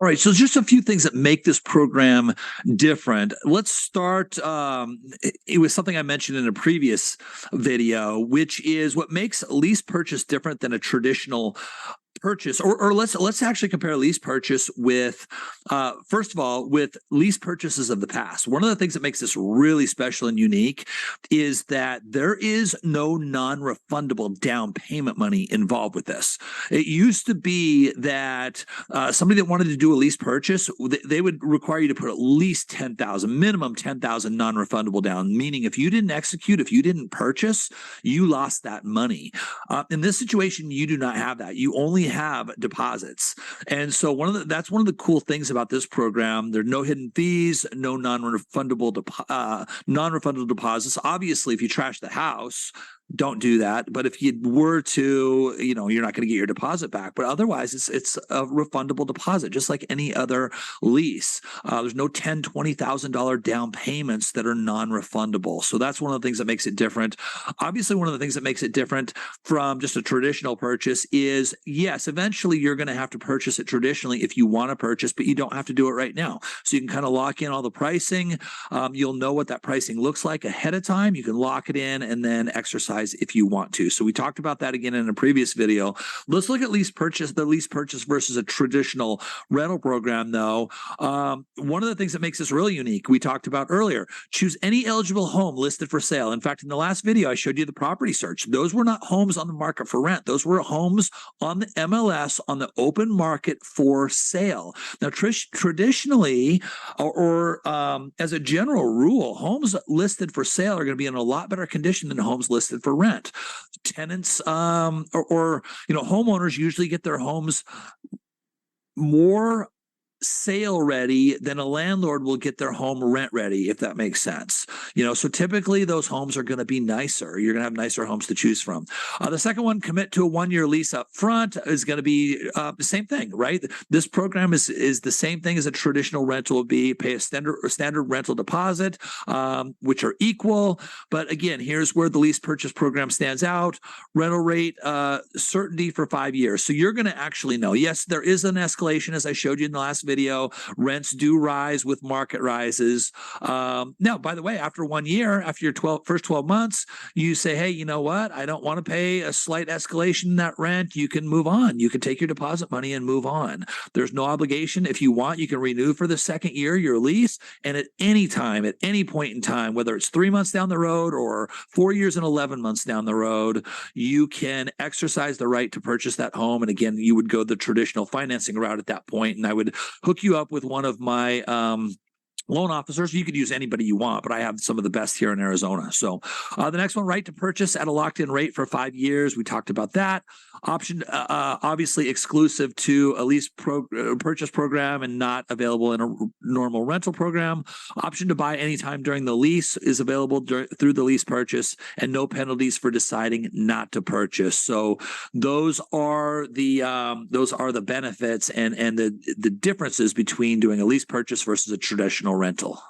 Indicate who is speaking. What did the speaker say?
Speaker 1: All right, so just a few things that make this program different. Let's start it was something I mentioned in a previous video, which is what makes lease purchase different than a traditional purchase, or let's actually compare lease purchase with first of all, with lease purchases of the past. One of the things that makes this really special and unique is that there is no non-refundable down payment money involved with this. It used to be that somebody that wanted to do a lease purchase, they would require you to put at least 10,000, minimum 10,000 non-refundable down, meaning if you didn't execute, if you didn't purchase, you lost that money. In this situation, you do not have that. You only have deposits. And so that's one of the cool things about this program. There are no hidden fees, no non-refundable deposits. Obviously, if you trash the house, don't do that. But if you were to, you're not going to get your deposit back. But otherwise, it's a refundable deposit, just like any other lease. There's no $10,000, $20,000 down payments that are non-refundable. So that's one of the things that makes it different. Obviously, one of the things that makes it different from just a traditional purchase is, yes, eventually you're going to have to purchase it traditionally if you want to purchase, but you don't have to do it right now. So you can kind of lock in all the pricing. You'll know what that pricing looks like ahead of time. You can lock it in and then exercise if you want to. So we talked about that again in a previous video. Let's look at the lease purchase versus a traditional rental program, though. One of the things that makes this really unique, we talked about earlier, choose any eligible home listed for sale. In fact, in the last video, I showed you the property search. Those were not homes on the market for rent. Those were homes on the MLS on the open market for sale. Now, traditionally, or as a general rule, homes listed for sale are going to be in a lot better condition than homes listed for rent. Tenants or homeowners usually get their homes more sale ready than a landlord will get their home rent ready, if that makes sense. So typically those homes are going to be nicer. You're going to have nicer homes to choose from. The second one, commit to a 1-year lease up front, is going to be the same thing, right? This program is the same thing as a traditional rental would be. Pay a standard rental deposit, which are equal. But again, here's where the lease purchase program stands out. Rental rate certainty for 5 years. So you're going to actually know, yes, there is an escalation, as I showed you in the last video. Rents do rise with market rises. Now, by the way, after 1 year, after your first 12 months, you say, hey, you know what? I don't want to pay a slight escalation in that rent. You can move on. You can take your deposit money and move on. There's no obligation. If you want, you can renew for the second year your lease. And at any time, at any point in time, whether it's 3 months down the road or 4 years and 11 months down the road, you can exercise the right to purchase that home. And again, you would go the traditional financing route at that point, and I would hook you up with one of my loan officers. You could use anybody you want, but I have some of the best here in Arizona. So the next one, right to purchase at a locked-in rate for 5 years. We talked about that. Option, obviously exclusive to a lease purchase program and not available in a normal rental program. Option to buy anytime during the lease is available through the lease purchase, and no penalties for deciding not to purchase. So those are the benefits and the differences between doing a lease purchase versus a traditional rental.